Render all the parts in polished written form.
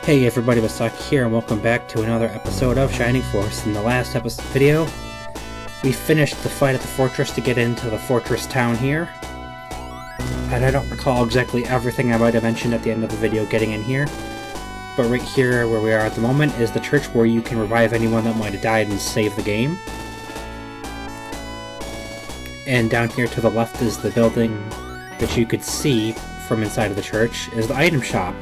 Hey everybody, Balbazak here, and welcome back to another episode of Shining Force. In the last video, we finished the fight at the fortress to get into the fortress town here. And I don't recall exactly everything I might have mentioned at the end of the video getting in here. But right here, where we are at the moment, is the church where you can revive anyone that might have died and save the game. And down here to the left is the building that you could see from inside of the church, is the item shop,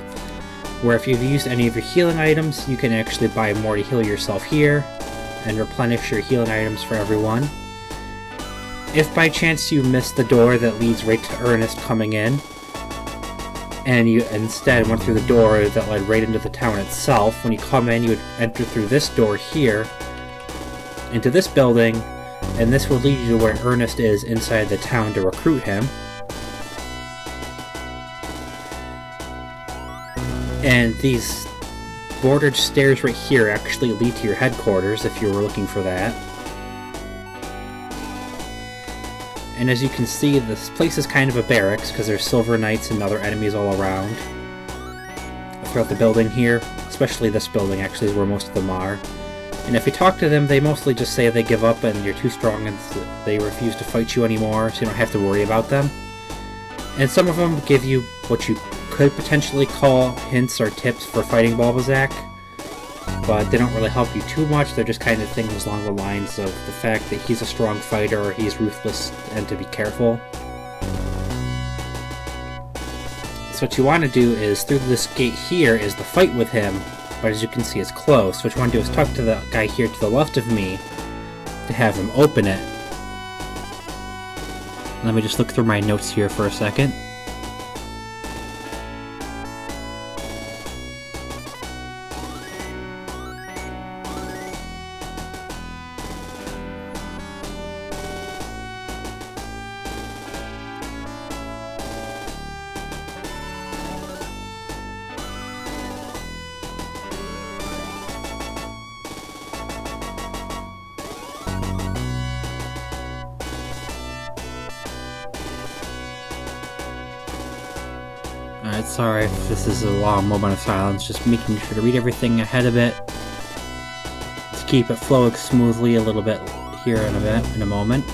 where if you've used any of your healing items, you can actually buy more to heal yourself here, and replenish your healing items for everyone. If by chance you missed the door that leads right to Ernest coming in, and you instead went through the door that led right into the town itself, when you come in you would enter through this door here, into this building, and this will lead you to where Ernest is inside the town to recruit him. And these bordered stairs right here actually lead to your headquarters if you were looking for that. And as you can see, this place is kind of a barracks because there's silver knights and other enemies all around throughout the building here. Especially this building actually is where most of them are. And if you talk to them, they mostly just say they give up and you're too strong and they refuse to fight you anymore, so you don't have to worry about them. And some of them give you what you could potentially call hints or tips for fighting Balbazak, but they don't really help you too much. They're just kind of things along the lines of the fact that he's a strong fighter or he's ruthless and to be careful. So what you want to do is, through this gate here is the fight with him, but as you can see it's closed. So what you want to do is talk to the guy here to the left of me to have him open it. Let me just look through my notes here for a second. Alright, sorry if this is a long moment of silence, just making sure to read everything ahead of it to keep it flowing smoothly a little bit here in a moment.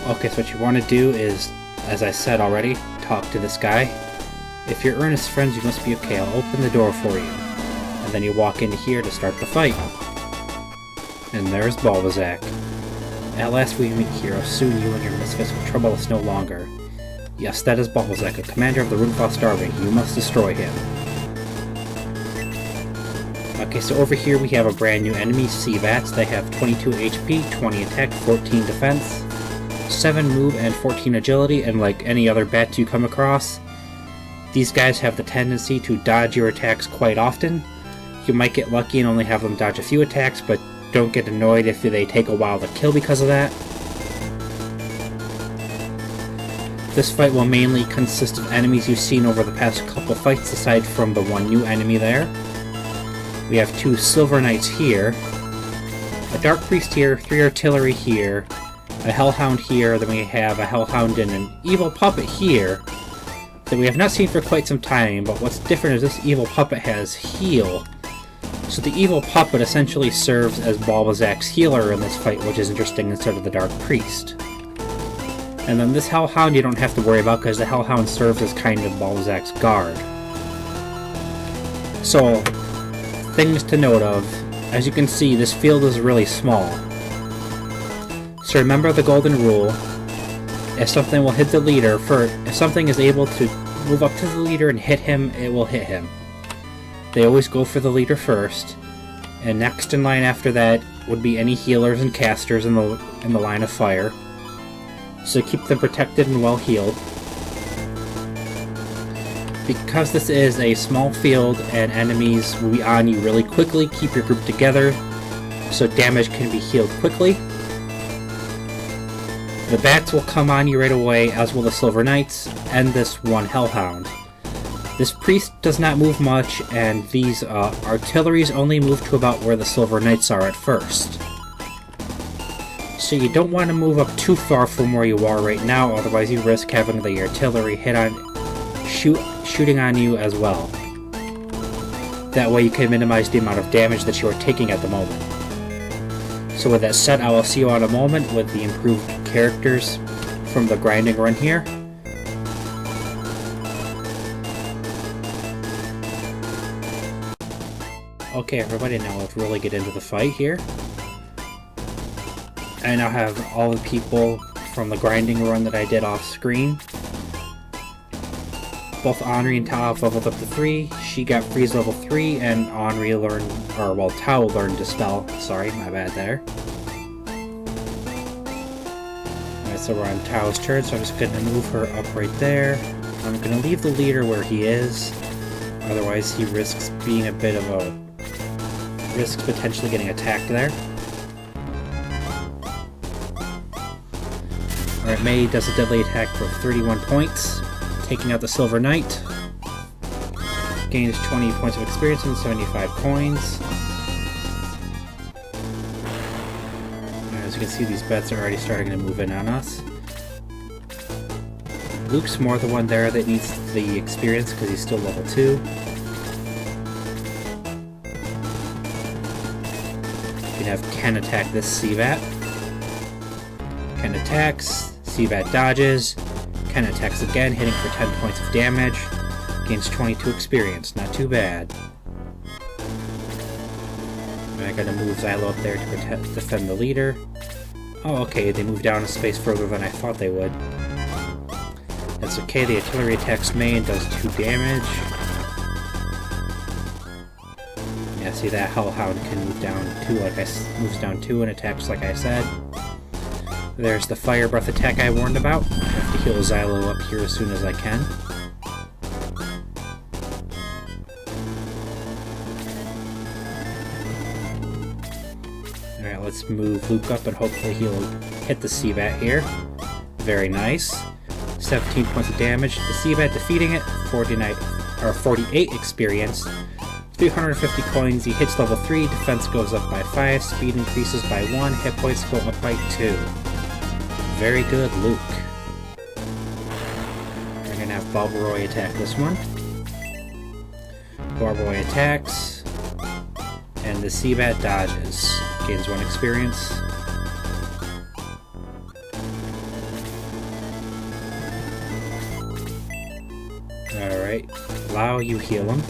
Okay, so what you want to do is, as I said already, talk to this guy. If you're Ernest's friends, you must be okay. I'll open the door for you. And then you walk in here to start the fight. And there's Balbazak. At last we meet, hero. Soon you and your misfits will trouble us no longer. Yes, that is Balbazak, a commander of the Runefrost army. You must destroy him. Okay, so over here we have a brand new enemy, Sea Bats. They have 22 HP, 20 attack, 14 defense, 7 move, and 14 agility, and like any other bats you come across, these guys have the tendency to dodge your attacks quite often. You might get lucky and only have them dodge a few attacks, but don't get annoyed if they take a while to kill because of that. This fight will mainly consist of enemies you've seen over the past couple fights, aside from the one new enemy there. We have 2 silver knights here, a dark priest here, 3 artillery here, a hellhound here, then we have a hellhound and an evil puppet here that we have not seen for quite some time, but what's different is this evil puppet has heal. So the evil puppet essentially serves as Balbazak's healer in this fight, which is interesting instead of the dark priest. And then this hellhound you don't have to worry about because the hellhound serves as kind of Balbazak's guard. So, things to note of, as you can see, this field is really small. So remember the golden rule: if something will hit the leader first, if something is able to move up to the leader and hit him, it will hit him. They always go for the leader first, and next in line after that would be any healers and casters in the line of fire. So keep them protected and well healed. Because this is a small field and enemies will be on you really quickly, keep your group together so damage can be healed quickly. The bats will come on you right away, as will the Silver Knights, and this one Hellhound. This priest does not move much, and these artilleries only move to about where the Silver Knights are at first. So you don't want to move up too far from where you are right now, otherwise you risk having the artillery shooting on you as well. That way you can minimize the amount of damage that you are taking at the moment. So with that said, I will see you in a moment with the improved characters from the grinding run here. Okay everybody, now let's really get into the fight here. I now have all the people from the grinding run that I did off screen. Both Henri and Tao have leveled up to 3. She got freeze level 3, and Henri learned, or well, Tao learned Dispel. Sorry, my bad there. Alright, so we're on Tao's turn, so I'm just gonna move her up right there. I'm gonna leave the leader where he is, otherwise he risks being a bit of a... risks potentially getting attacked there. Alright, Mei does a deadly attack for 31 points. Taking out the Silver Knight. Gains 20 points of experience and 75 coins. As you can see, these bets are already starting to move in on us. Luke's more the one there that needs the experience because he's still level 2. You can have Ken attack this CVAT. Ken attacks, CVAT dodges. Ken attacks again, hitting for 10 points of damage. Gains 22 experience, not too bad. And I'm gonna move Xylo up there to defend the leader. Oh, okay, they moved down a space further than I thought they would. That's okay, the artillery attacks Mei and does 2 damage. Yeah, see that Hellhound can move down 2 moves down 2 and attacks like I said. There's the Fire Breath attack I warned about. I have to heal Xylo up here as soon as I can. Alright, let's move Luke up and hopefully he'll hit the CVAT here. Very nice. 17 points of damage. The CVAT defeating it, 48 experience. 350 coins, he hits level 3, defense goes up by 5, speed increases by 1, hit points go up by 2. Very good, Luke. We're gonna have Balbazak attack this one. Balbazak attacks, and the CVAT dodges. Gains 1 experience. Alright, Lao, you heal him.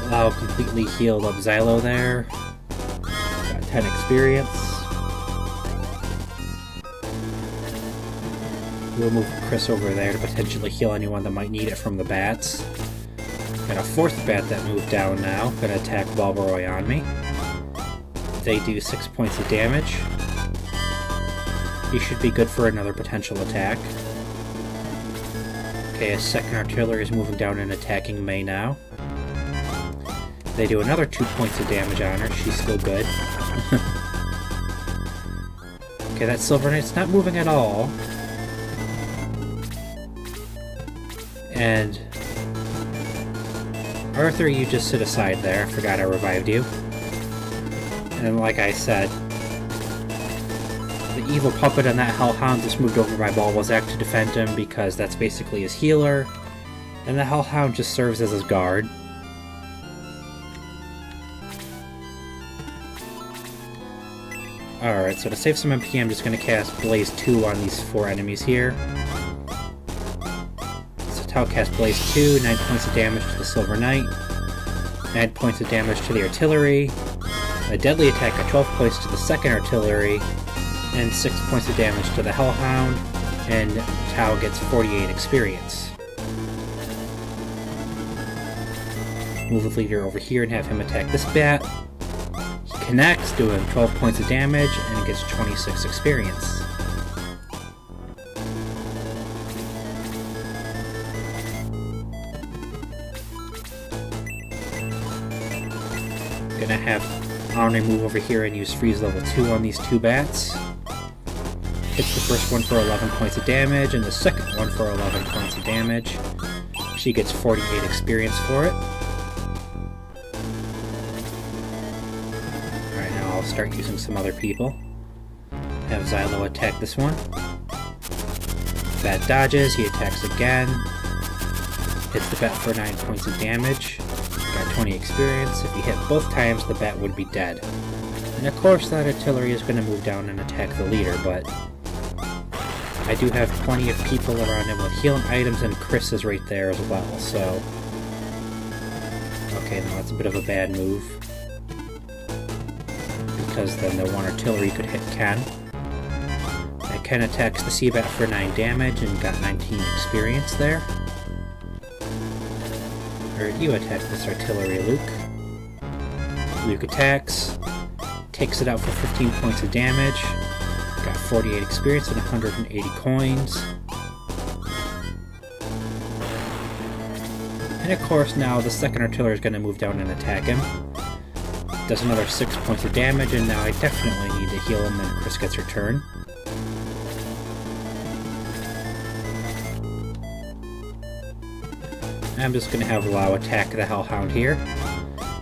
Lao completely healed up Xylo there. Got 10 experience. We'll move Chris over there to potentially heal anyone that might need it from the bats. Got a 4th bat that moved down now. Gonna attack Balbazak on me. They do 6 points of damage. He should be good for another potential attack. Okay, a 2nd artillery is moving down and attacking Mei now. They do another 2 points of damage on her. She's still good. Okay, that Silver Knight's not moving at all. And Arthur, you just sit aside there. I forgot I revived you. And like I said, the evil puppet and that Hellhound just moved over by Balbazak to defend him because that's basically his healer. And the Hellhound just serves as his guard. Alright, so to save some MP, I'm just going to cast Blaze 2 on these 4 enemies here. So Tao cast Blaze 2, 9 points of damage to the Silver Knight, 9 points of damage to the artillery, a deadly attack at 12 points to the 2nd artillery, and 6 points of damage to the Hellhound, and Tao gets 48 experience. Move the leader over here and have him attack this bat. Connects, doing 12 points of damage, and gets 26 experience. Gonna have Henri move over here and use freeze level 2 on these 2 bats. Hits the first one for 11 points of damage, and the second one for 11 points of damage. She gets 48 experience for it. Alright, now I'll start using some other people. Have Xylo attack this one. Bat dodges, he attacks again. Hits the bat for 9 points of damage. Got 20 experience. If he hit both times, the bat would be dead. And of course that artillery is going to move down and attack the leader, but I do have plenty of people around him with healing items, and Chris is right there as well, so... Okay, now that's a bit of a bad move. Because then the one artillery could hit Ken. Ken attacks the Seabat for 9 damage and got 19 experience there. Or you attack this artillery, Luke. Luke attacks, takes it out for 15 points of damage, got 48 experience and 180 coins. And of course now the second artillery is going to move down and attack him. Does another 6 points of damage, and now I definitely need to heal him when Chris gets her turn. I'm just going to have Lau attack the Hellhound here.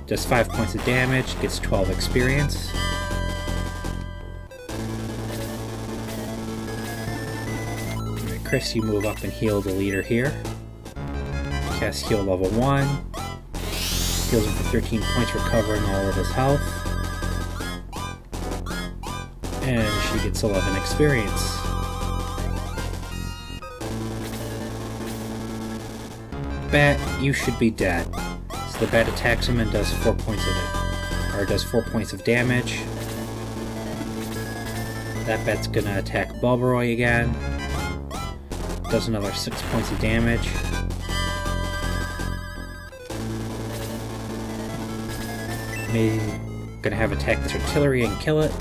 Does 5 points of damage, gets 12 experience. Alright, Chris, you move up and heal the leader here. Cast heal level 1. Heals him for 13 points, recovering all of his health. And she gets 11 experience. Bat, you should be dead. So the bat attacks him and does 4 points of damage. That bat's gonna attack Balbazak again. Does another 6 points of damage. Maybe gonna have attack this artillery and kill it.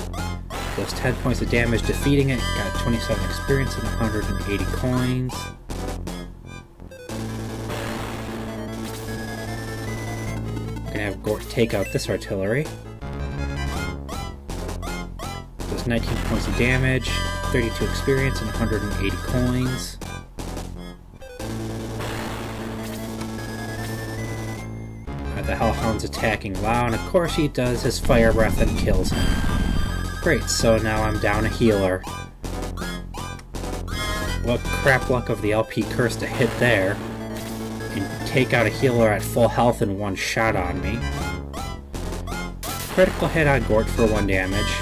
Does 10 points of damage, defeating it. Got 27 experience and 180 coins. Gonna have Gort take out this artillery. Does 19 points of damage, 32 experience, and 180 coins. The Hellhound's attacking Lau, and of course he does his fire breath and kills him. Great, so now I'm down a healer. What crap luck of the LP curse to hit there and take out a healer at full health in one shot on me. Critical hit on Gort for 1 damage.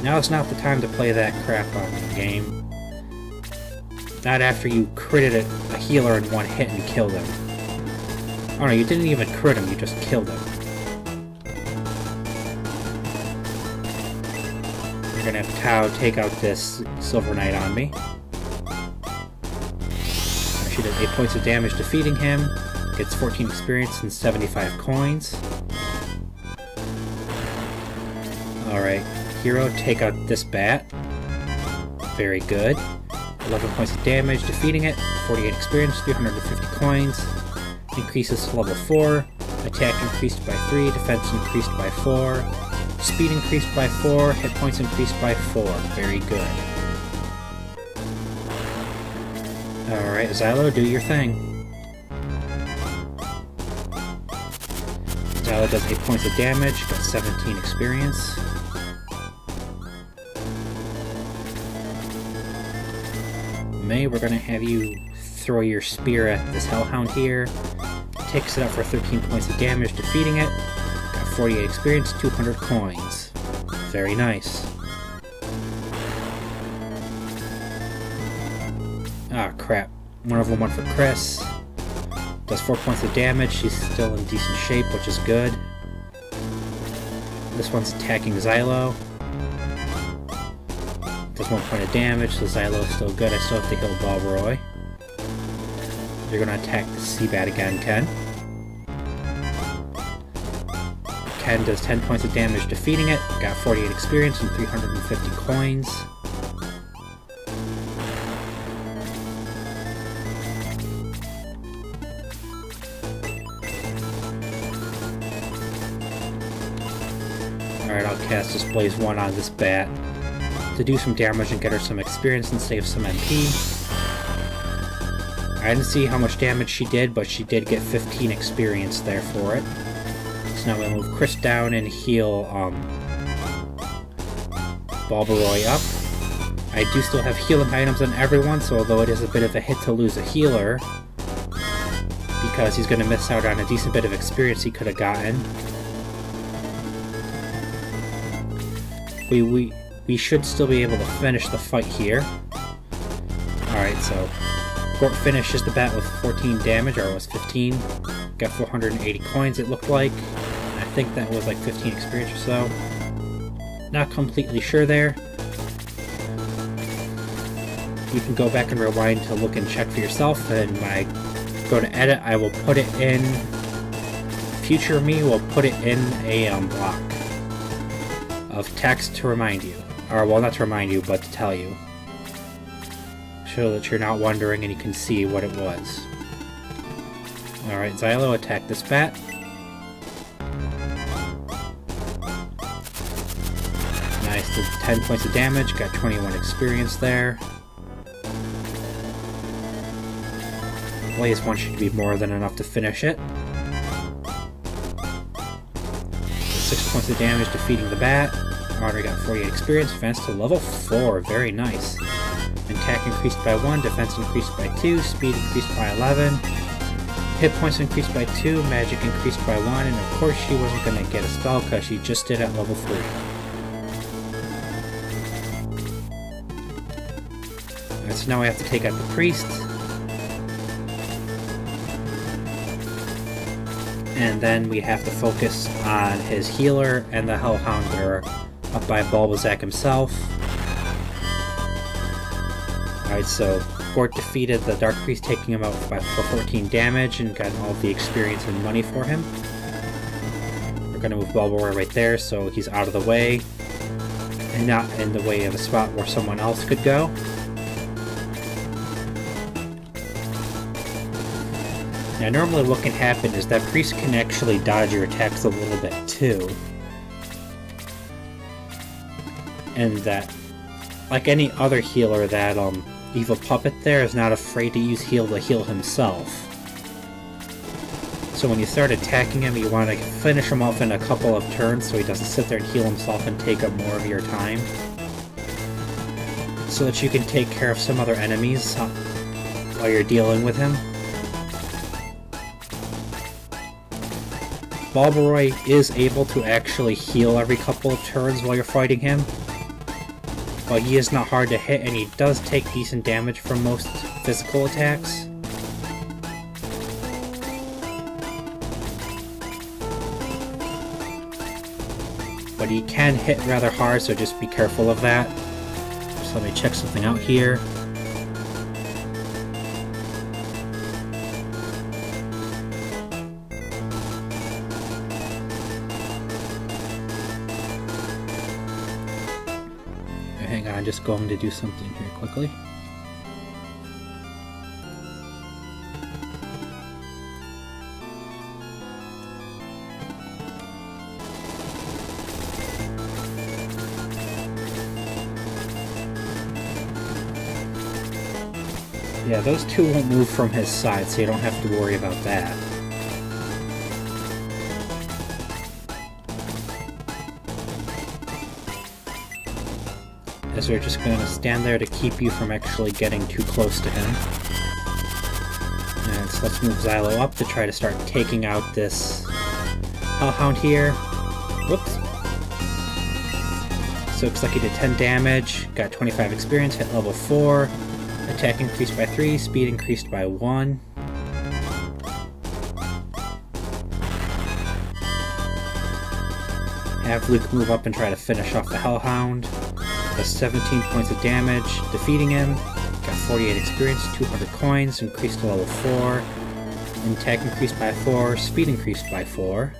Now is not the time to play that crap on the game. Not after you critted a healer in 1 hit and killed him. Oh no, you didn't even crit him, you just killed him. You're gonna have Tau take out this Silver Knight on me. She did 8 points of damage defeating him, gets 14 experience and 75 coins. Alright, Hero, take out this bat. Very good. 11 points of damage, defeating it, 48 experience, 350 coins, increases to level 4, attack increased by 3, defense increased by 4, speed increased by 4, hit points increased by 4. Very good. Alright, Xylo, do your thing. Xylo does 8 points of damage, got 17 experience. May, we're going to have you throw your spear at this Hellhound here. Takes it out for 13 points of damage, defeating it. Got 48 experience, 200 coins. Very nice. Ah, crap. One of them went for Chris. Does 4 points of damage. She's still in decent shape, which is good. This one's attacking Xylo. Does 1 point of damage, so Xylo is still good. I still have to heal Balbazak. You're going to attack the Seabat again, Ken. Ken does 10 points of damage defeating it. Got 48 experience and 350 coins. Alright, I'll cast just Blaze 1 on this bat to do some damage and get her some experience and save some MP. I didn't see how much damage she did, but she did get 15 experience there for it. So now we'll move Chris down and heal Balbazak up. I do still have healing items on everyone, so although it is a bit of a hit to lose a healer, because he's going to miss out on a decent bit of experience he could have gotten, we should still be able to finish the fight here. Alright, so Gort finishes the bat with 14 damage, or it was 15. Got 480 coins, it looked like. I think that was like 15 experience or so. Not completely sure there. You can go back and rewind to look and check for yourself, and when I go to edit, I will put it in... Future me will put it in a block of text to remind you. Or, well, not to remind you, but to tell you. So that you're not wondering and you can see what it was. Alright, Xylo, attack this bat. Nice, did 10 points of damage, got 21 experience there. Blaze 1 should be more than enough to finish it. 6 points of damage defeating the bat. Already got 48 experience, advanced to level 4, very nice. Attack increased by 1, defense increased by 2, speed increased by 11, hit points increased by 2, magic increased by 1, and of course she wasn't going to get a spell because she just did at level 3. Alright, so now we have to take out the priest. And then we have to focus on his healer and the Hellhound that are up by Balbazak himself. Alright, so Gort defeated the Dark Priest, taking him out for 14 damage and got all the experience and money for him. We're going to move Balbazak right there so he's out of the way and not in the way of a spot where someone else could go. Now normally what can happen is that Priest can actually dodge your attacks a little bit too. And that, like any other healer, that Evil Puppet there is not afraid to use heal to heal himself. So when you start attacking him, you want to finish him off in a couple of turns so he doesn't sit there and heal himself and take up more of your time. So that you can take care of some other enemies while you're dealing with him. Balbazak is able to actually heal every couple of turns while you're fighting him. But he is not hard to hit, and he does take decent damage from most physical attacks. But he can hit rather hard, so just be careful of that. So let me check something out here. Hang on, I'm just going to do something here quickly. Yeah, those two won't move from his side, so you don't have to worry about that. As we're just going to stand there to keep you from actually getting too close to him. And so let's move Xylo up to try to start taking out this Hellhound here. Whoops. So it looks like he did 10 damage, got 25 experience, hit level 4, attack increased by 3, speed increased by 1. Have Luke move up and try to finish off the Hellhound. Does 17 points of damage, defeating him. Got 48 experience, 200 coins, increased to level 4. Attack increased by 4, speed increased by 4.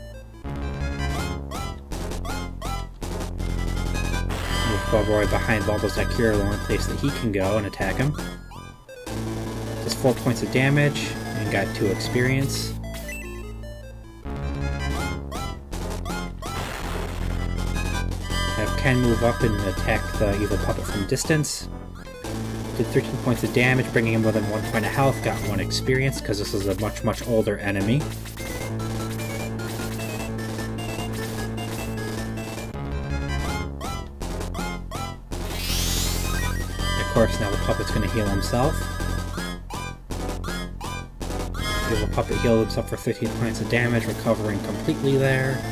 Move Balbazak behind Balbazak here, the only place that he can go and attack him. Does 4 points of damage, and got 2 experience. can move up and attack the evil puppet from distance. Did 13 points of damage, bringing him within 1 point of health. Got 1 experience because this is a much older enemy. Of course, now the puppet's going to heal himself. The evil puppet healed himself for 15 points of damage, recovering completely there.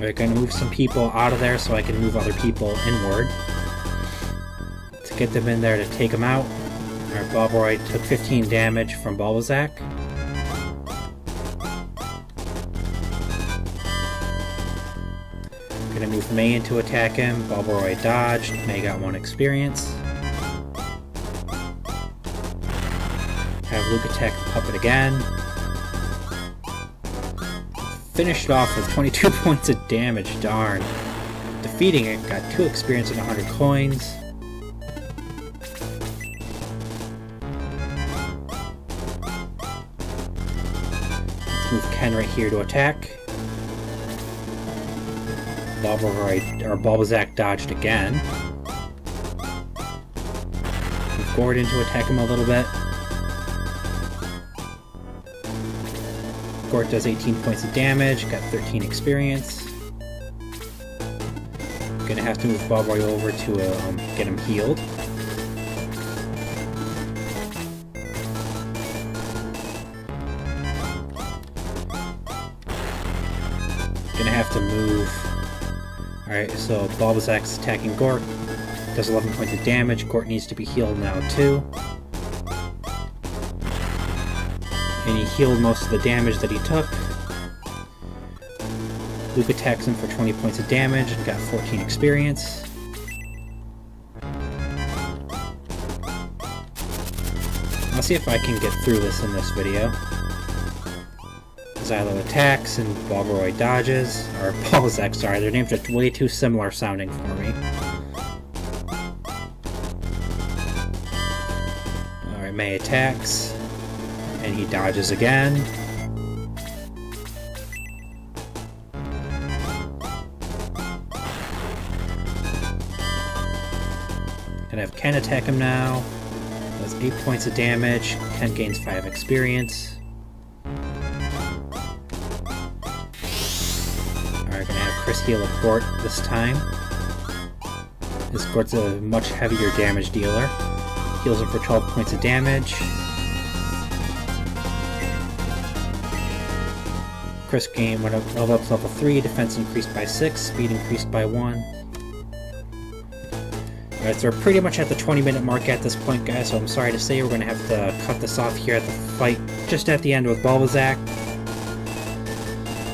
We're going to move some people out of there so I can move other people inward. To get them in there to take them out. Alright, Balbazak took 15 damage from Balbazak. Gonna move May in to attack him. Balbazak dodged. May got 1 experience. Have Luke attack the puppet again. Finished off with 22 points of damage, darn. Defeating it, got 2 experience and 100 coins. Let's move Ken right here to attack. Balbazak dodged again. Move Gordon to attack him a little bit. Gort does 18 points of damage, got 13 experience. Gonna have to move Balbazak over to get him healed. Gonna have to move. Alright, so Balbazak's attacking Gort. Does 11 points of damage. Gort needs to be healed now too. And he healed most of the damage that he took. Luke attacks him for 20 points of damage and got 14 experience. I'll see if I can get through this in this video. Xylo attacks and Balbazak dodges. Or Balbazak, sorry, their names are way too similar sounding for me. Alright, May attacks. And he dodges again. Gonna have Ken attack him now. Does 8 points of damage. Ken gains 5 experience. Alright, gonna have Chris heal a Gort this time. This Gort's a much heavier damage dealer. Heals him for 12 points of damage. Chris game went up to level 3, defense increased by 6, speed increased by 1. Alright, so we're pretty much at the 20-minute mark at this point, guys, so I'm sorry to say we're going to have to cut this off here at the fight just at the end with Balbazak.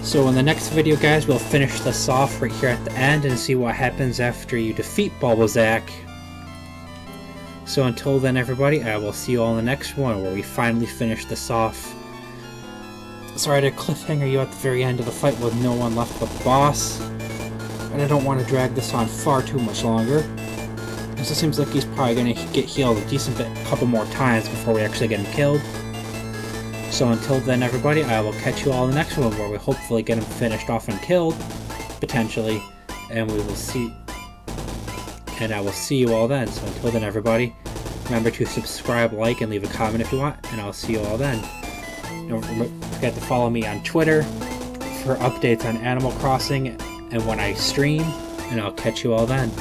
So in the next video, guys, we'll finish this off right here at the end and see what happens after you defeat Balbazak. So until then, everybody, I will see you all in the next one where we finally finish this off. Sorry to cliffhanger you at the very end of the fight with no one left but the boss. And I don't want to drag this on far too much longer. Because it seems like he's probably going to get healed a decent bit, a couple more times before we actually get him killed. So until then, everybody, I will catch you all in the next one where we hopefully get him finished off and killed, potentially. And we will see... And I will see you all then. So until then, everybody, remember to subscribe, like, and leave a comment if you want. And I'll see you all then. Don't forget to follow me on Twitter for updates on Animal Crossing and when I stream, and I'll catch you all then.